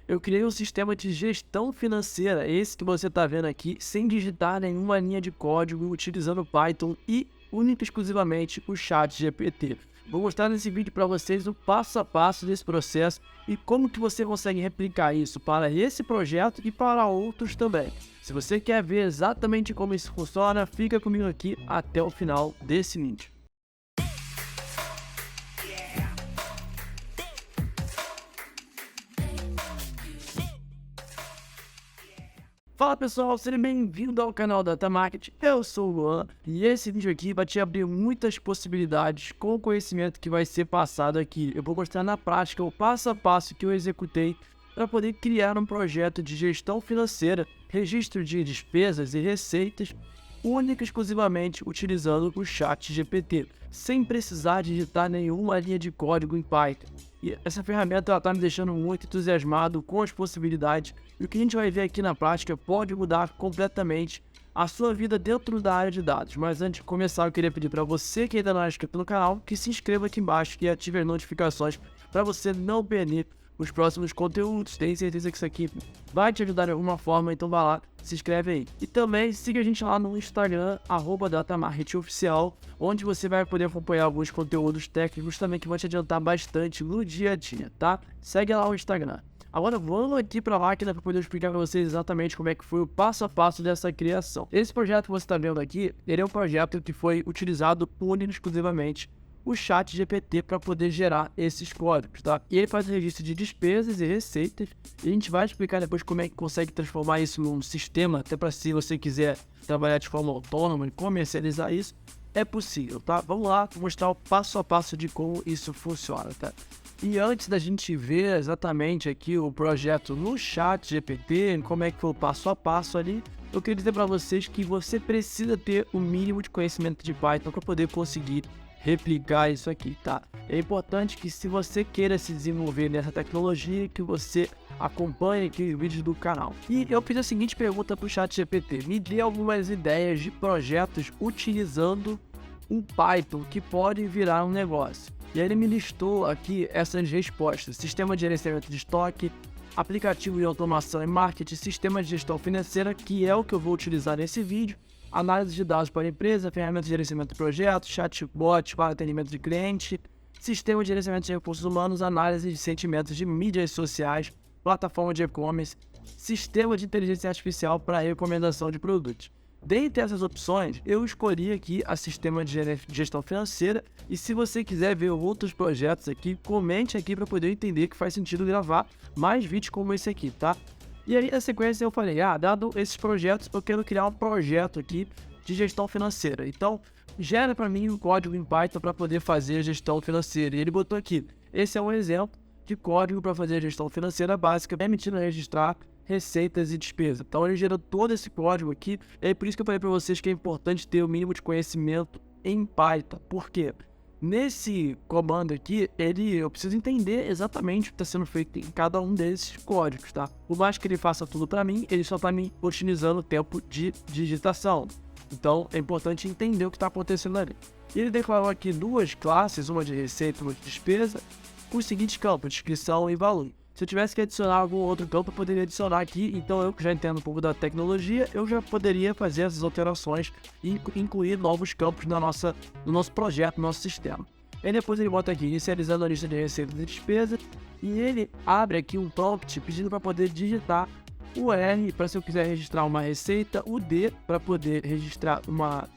eu criei um sistema de gestão financeira, esse que você está vendo aqui, sem digitar nenhuma linha de código, utilizando Python e única e exclusivamente o ChatGPT. Vou mostrar nesse vídeo para vocês o passo a passo desse processo e como que você consegue replicar isso para esse projeto e para outros também. Se você quer ver exatamente como isso funciona, fica comigo aqui até o final desse vídeo. Fala pessoal, seja bem-vindo ao canal Data Market, eu sou o Luan e esse vídeo aqui vai te abrir muitas possibilidades com o conhecimento que vai ser passado aqui. Eu vou mostrar na prática o passo a passo que eu executei para poder criar um projeto de gestão financeira, registro de despesas e receitas, única e exclusivamente utilizando o ChatGPT, sem precisar digitar nenhuma linha de código em Python. E essa ferramenta está me deixando muito entusiasmado com as possibilidades, e o que a gente vai ver aqui na prática pode mudar completamente a sua vida dentro da área de dados. Mas antes de começar, eu queria pedir para você que ainda não é inscrito no canal, que se inscreva aqui embaixo e ative as notificações para você não perder os próximos conteúdos. Tenho certeza que isso aqui vai te ajudar de alguma forma, então vai lá, se inscreve aí. E também siga a gente lá no Instagram, @datamarketingoficial, onde você vai poder acompanhar alguns conteúdos técnicos também que vão te adiantar bastante no dia a dia, tá? Segue lá o Instagram. Agora vamos aqui para a máquina para poder explicar para vocês exatamente como é que foi o passo a passo dessa criação. Esse projeto que você está vendo aqui, ele é um projeto que foi utilizado única e exclusivamente o ChatGPT para poder gerar esses códigos, tá? E ele faz o registro de despesas e receitas, e a gente vai explicar depois como é que consegue transformar isso num sistema, até para se você quiser trabalhar de forma autônoma e comercializar isso, é possível, tá? Vamos lá mostrar o passo a passo de como isso funciona, tá? E antes da gente ver exatamente aqui o projeto no ChatGPT, como é que foi o passo a passo ali, eu queria dizer para vocês que você precisa ter o mínimo de conhecimento de Python para poder conseguir replicar isso aqui, tá? É importante que se você queira se desenvolver nessa tecnologia, que você acompanhe aqui os vídeos do canal. E eu fiz a seguinte pergunta para o ChatGPT: me dê algumas ideias de projetos utilizando um Python que pode virar um negócio. E aí ele me listou aqui essas respostas: sistema de gerenciamento de estoque, aplicativo de automação e marketing, sistema de gestão financeira, que é o que eu vou utilizar nesse vídeo, análise de dados para a empresa, ferramentas de gerenciamento de projetos, chatbot para atendimento de cliente, sistema de gerenciamento de recursos humanos, análise de sentimentos de mídias sociais, plataforma de e-commerce, sistema de inteligência artificial para recomendação de produtos. Dentre essas opções, eu escolhi aqui a sistema de gestão financeira, e se você quiser ver outros projetos aqui, comente aqui para poder entender que faz sentido gravar mais vídeos como esse aqui, tá? E aí, na sequência, eu falei, dado esses projetos, eu quero criar um projeto aqui de gestão financeira. Então, gera para mim um código em Python para poder fazer a gestão financeira. E ele botou aqui, esse é um exemplo de código para fazer a gestão financeira básica, permitindo registrar receitas e despesas. Então, ele gerou todo esse código aqui. É por isso que eu falei para vocês que é importante ter o mínimo de conhecimento em Python. Por quê? Nesse comando aqui, eu preciso entender exatamente o que está sendo feito em cada um desses códigos, tá? Por mais que ele faça tudo para mim, ele só está me otimizando o tempo de digitação. Então, é importante entender o que está acontecendo ali. Ele declarou aqui duas classes, uma de receita e uma de despesa, com os seguintes campos: descrição e valor. Se eu tivesse que adicionar algum outro campo, eu poderia adicionar aqui. Então, eu que já entendo um pouco da tecnologia, eu já poderia fazer essas alterações e incluir novos campos no nosso projeto, no nosso sistema. E depois ele bota aqui, inicializando a lista de receitas e despesas, e ele abre aqui um prompt pedindo para poder digitar o R para se eu quiser registrar uma receita, o D para poder registrar uma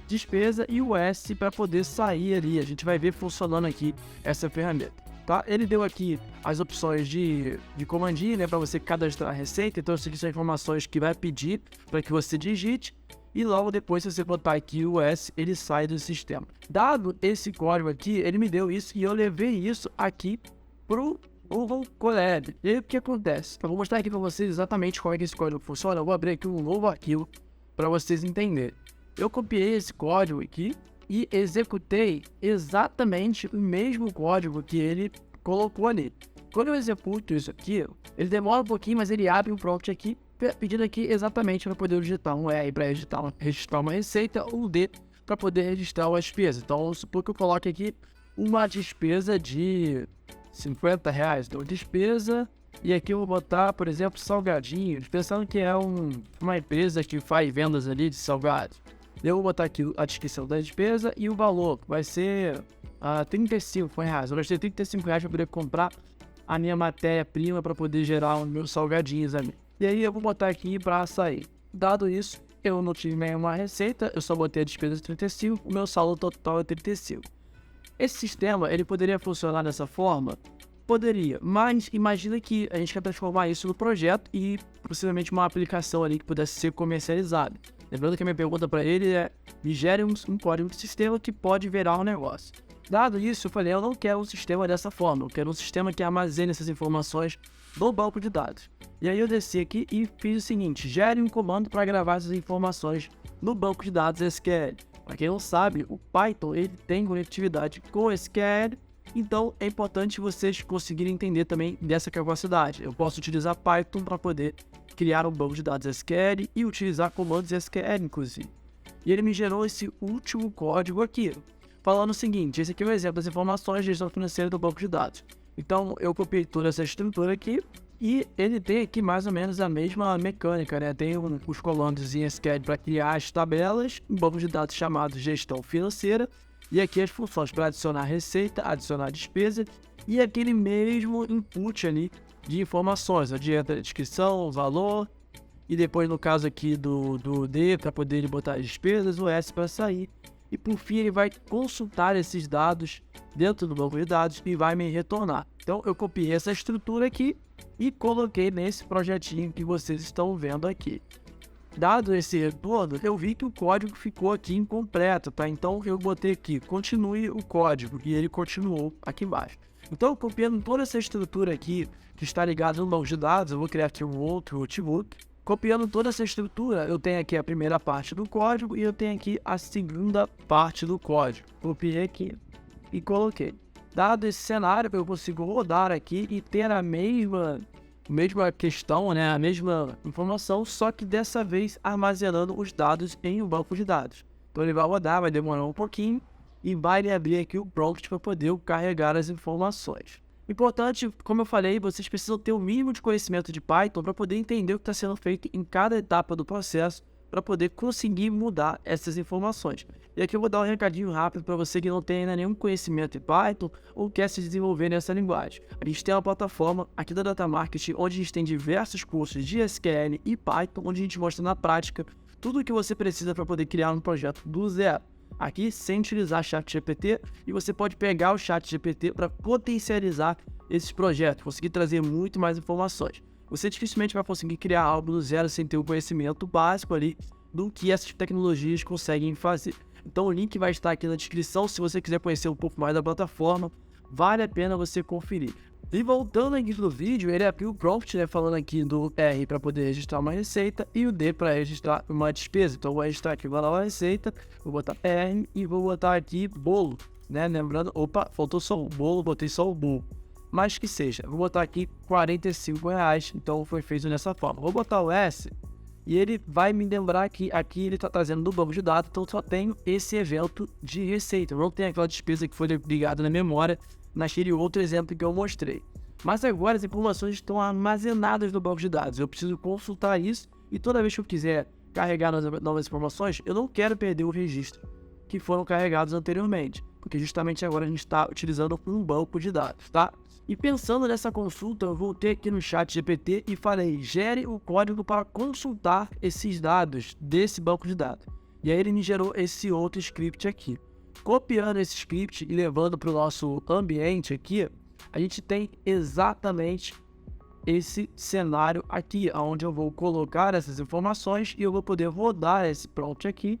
despesa e o S para poder sair ali. A gente vai ver funcionando aqui essa ferramenta. Tá? Ele deu aqui as opções de comandinho, né, para você cadastrar a receita. Então, essas são informações que vai pedir para que você digite, e logo depois, se você botar aqui o S, ele sai do sistema. Dado esse código aqui, ele me deu isso e eu levei isso aqui pro Google Colab. E aí, o que acontece? Eu vou mostrar aqui para vocês exatamente como é que esse código funciona. Eu vou abrir aqui um novo arquivo para vocês entenderem. Eu copiei esse código aqui e executei exatamente o mesmo código que ele colocou ali. Quando eu executo isso aqui, ele demora um pouquinho, mas ele abre um prompt aqui, pedindo aqui exatamente para poder digitar um R para registrar uma receita, ou um D para poder registrar uma despesa. Então, vamos supor que eu coloque aqui uma despesa de R$50. Então, despesa E aqui eu vou botar, por exemplo, salgadinhos, pensando que é uma empresa que faz vendas ali de salgados. Eu vou botar aqui a descrição da despesa e o valor, vai ser R$ 35. Eu gastei R$ 35 para poder comprar a minha matéria-prima para poder gerar os meus salgadinhos ali. E aí eu vou botar aqui para açaí. Dado isso, eu não tive nenhuma receita, eu só botei a despesa de 35, o meu saldo total é 35. Esse sistema, ele poderia funcionar dessa forma? Poderia, mas imagina que a gente quer transformar isso no projeto e possivelmente uma aplicação ali que pudesse ser comercializada. Lembrando que a minha pergunta para ele é: me gere um código de sistema que pode virar um negócio. Dado isso, eu falei, eu não quero um sistema dessa forma, eu quero um sistema que armazene essas informações no banco de dados. E aí eu desci aqui e fiz o seguinte: gere um comando para gravar essas informações no banco de dados SQL. Para quem não sabe, o Python ele tem conectividade com o SQL, então é importante vocês conseguirem entender também dessa capacidade. Eu posso utilizar Python para poder criar um banco de dados SQL e utilizar comandos SQL, inclusive. E ele me gerou esse último código aqui, falando o seguinte: esse aqui é um exemplo das informações de gestão financeira do banco de dados. Então eu copiei toda essa estrutura aqui e ele tem aqui mais ou menos a mesma mecânica, né? Tem os comandos em SQL para criar as tabelas, um banco de dados chamado gestão financeira, e aqui as funções para adicionar receita, adicionar despesa e aquele mesmo input ali de informações, adianta a descrição, o valor, e depois no caso aqui do D para poder ele botar as despesas, o S para sair. E por fim ele vai consultar esses dados dentro do banco de dados e vai me retornar. Então eu copiei essa estrutura aqui e coloquei nesse projetinho que vocês estão vendo aqui. Dado esse retorno, eu vi que o código ficou aqui incompleto, tá? Então eu botei aqui, continue o código, e ele continuou aqui embaixo. Então, copiando toda essa estrutura aqui, que está ligada no banco de dados, eu vou criar aqui um outro notebook. Copiando toda essa estrutura, eu tenho aqui a primeira parte do código e eu tenho aqui a segunda parte do código. Copiei aqui e coloquei. Dado esse cenário, eu consigo rodar aqui e ter a mesma questão, né? A mesma informação, só que dessa vez armazenando os dados em um banco de dados. Então ele vai rodar, vai demorar um pouquinho e vai abrir aqui o prompt para poder carregar as informações. Importante, como eu falei, vocês precisam ter o mínimo de conhecimento de Python para poder entender o que está sendo feito em cada etapa do processo, para poder conseguir mudar essas informações. E aqui eu vou dar um recadinho rápido para você que não tem ainda nenhum conhecimento em Python ou quer se desenvolver nessa linguagem. A gente tem uma plataforma aqui da Datamarket, onde a gente tem diversos cursos de SQL e Python, onde a gente mostra na prática tudo o que você precisa para poder criar um projeto do zero. Aqui sem utilizar ChatGPT, e você pode pegar o ChatGPT para potencializar esses projetos, conseguir trazer muito mais informações. Você dificilmente vai conseguir criar algo do zero sem ter o conhecimento básico ali do que essas tecnologias conseguem fazer. Então o link vai estar aqui na descrição, se você quiser conhecer um pouco mais da plataforma, vale a pena você conferir. E voltando aqui no vídeo, ele abriu o prompt, né, falando aqui do R para poder registrar uma receita e o D para registrar uma despesa. Então eu vou registrar aqui uma receita, vou botar R e vou botar aqui bolo, né, lembrando, opa, faltou só o bolo, botei só o bolo. Mas que seja, vou botar aqui R$45, então foi feito dessa forma. Vou botar o S e ele vai me lembrar que aqui ele está trazendo do banco de dados, então só tenho esse evento de receita. Eu não tenho aquela despesa que foi ligada na memória naquele outro exemplo que eu mostrei. Mas agora as informações estão armazenadas no banco de dados. Eu preciso consultar isso e toda vez que eu quiser carregar novas informações, eu não quero perder o registro que foram carregados anteriormente, porque justamente agora a gente está utilizando um banco de dados, tá? E pensando nessa consulta, eu voltei aqui no ChatGPT e falei, gere o código para consultar esses dados desse banco de dados. E aí ele me gerou esse outro script aqui. Copiando esse script e levando para o nosso ambiente aqui, a gente tem exatamente esse cenário aqui, onde eu vou colocar essas informações e eu vou poder rodar esse prompt aqui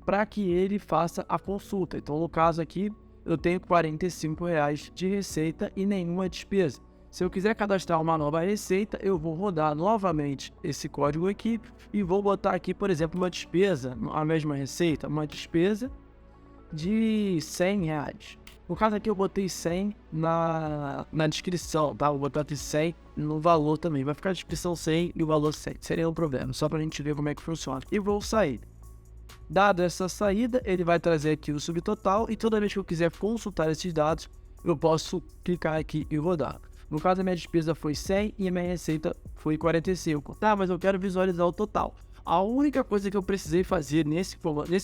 para que ele faça a consulta. Então, no caso aqui, eu tenho R$45 de receita e nenhuma despesa. Se eu quiser cadastrar uma nova receita, eu vou rodar novamente esse código aqui e vou botar aqui, por exemplo, uma despesa, a mesma receita, uma despesa de R$100. No caso aqui eu botei 100 na descrição, tá? Vou botar aqui 100 no valor também. Vai ficar a descrição 100 e o valor 100. Seria um problema, só pra gente ver como é que funciona. E vou sair. Dado essa saída, ele vai trazer aqui o subtotal e toda vez que eu quiser consultar esses dados, eu posso clicar aqui e rodar. No caso, a minha despesa foi 100 e a minha receita foi 45. Tá, mas eu quero visualizar o total. A única coisa que eu precisei fazer nesse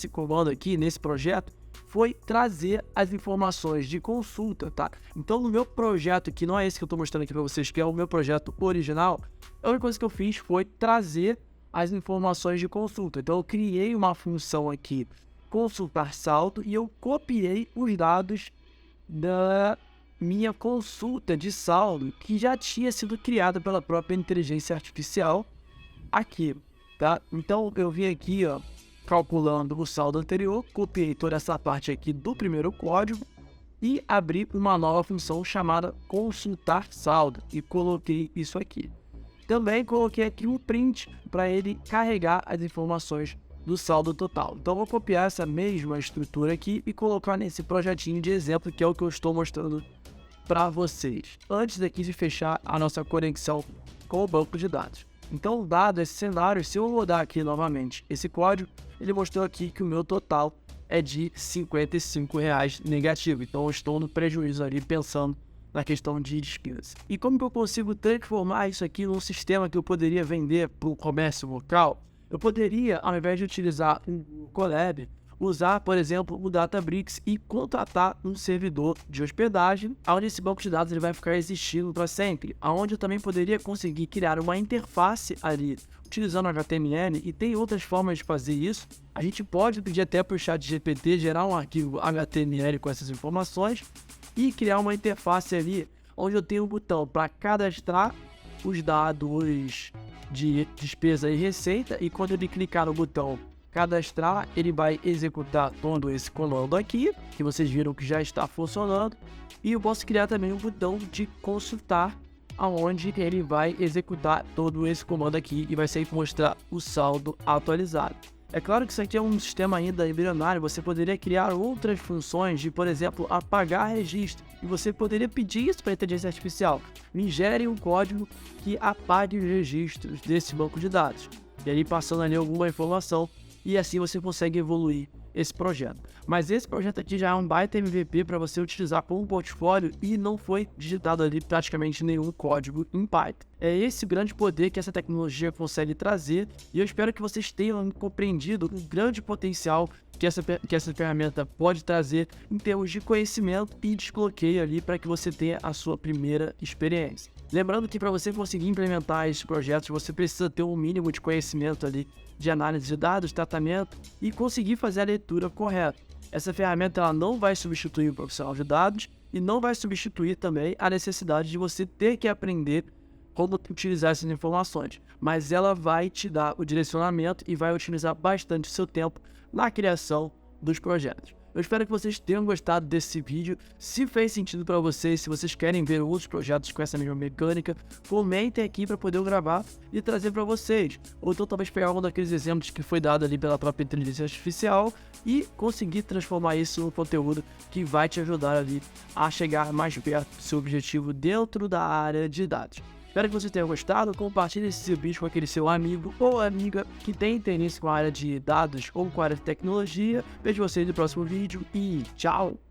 comando aqui, nesse projeto, foi trazer as informações de consulta, tá? Então, no meu projeto, que não é esse que eu estou mostrando aqui para vocês, que é o meu projeto original, a única coisa que eu fiz foi trazer as informações de consulta. Então, eu criei uma função aqui, consultar saldo, e eu copiei os dados da minha consulta de saldo, que já tinha sido criada pela própria inteligência artificial aqui, tá? Então, eu vim aqui, ó, calculando o saldo anterior, copiei toda essa parte aqui do primeiro código e abri uma nova função chamada consultar saldo e coloquei isso aqui. Também coloquei aqui um print para ele carregar as informações do saldo total. Então vou copiar essa mesma estrutura aqui e colocar nesse projetinho de exemplo, que é o que eu estou mostrando para vocês, antes daqui de fechar a nossa conexão com o banco de dados. Então, dado esse cenário, se eu rodar aqui novamente esse código, ele mostrou aqui que o meu total é de R$ 55 negativo. Então, eu estou no prejuízo ali, pensando na questão de despesa. E como que eu consigo transformar isso aqui num sistema que eu poderia vender para o comércio local? Eu poderia, ao invés de utilizar o Colab, usar, por exemplo, o Databricks e contratar um servidor de hospedagem, onde esse banco de dados ele vai ficar existindo para sempre, onde eu também poderia conseguir criar uma interface ali, utilizando HTML, e tem outras formas de fazer isso. A gente pode pedir até para o ChatGPT gerar um arquivo HTML com essas informações e criar uma interface ali, onde eu tenho um botão para cadastrar os dados de despesa e receita, e quando ele clicar no botão cadastrar, ele vai executar todo esse comando aqui, que vocês viram que já está funcionando, e eu posso criar também um botão de consultar, aonde ele vai executar todo esse comando aqui e vai sempre mostrar o saldo atualizado. É claro que isso aqui é um sistema ainda embrionário, você poderia criar outras funções de, por exemplo, apagar registro, e você poderia pedir isso para a inteligência artificial: me gere um código que apague os registros desse banco de dados, e aí passando ali alguma informação, e assim você consegue evoluir esse projeto. Mas esse projeto aqui já é um baita MVP para você utilizar como portfólio e não foi digitado ali praticamente nenhum código em Python. É esse o grande poder que essa tecnologia consegue trazer, e eu espero que vocês tenham compreendido o grande potencial que essa ferramenta pode trazer em termos de conhecimento e desbloqueio ali para que você tenha a sua primeira experiência. Lembrando que para você conseguir implementar esses projetos, você precisa ter um mínimo de conhecimento ali de análise de dados, tratamento e conseguir fazer a leitura correta. Essa ferramenta ela não vai substituir o profissional de dados e não vai substituir também a necessidade de você ter que aprender como utilizar essas informações, mas ela vai te dar o direcionamento e vai otimizar bastante o seu tempo na criação dos projetos. Eu espero que vocês tenham gostado desse vídeo. Se fez sentido para vocês, se vocês querem ver outros projetos com essa mesma mecânica, comentem aqui para poder eu gravar e trazer para vocês. Ou então talvez pegar um daqueles exemplos que foi dado ali pela própria inteligência artificial e conseguir transformar isso num conteúdo que vai te ajudar ali a chegar mais perto do seu objetivo dentro da área de dados. Espero que você tenha gostado. Compartilhe esse vídeo com aquele seu amigo ou amiga que tem interesse com a área de dados ou com a área de tecnologia. Vejo vocês no próximo vídeo e tchau!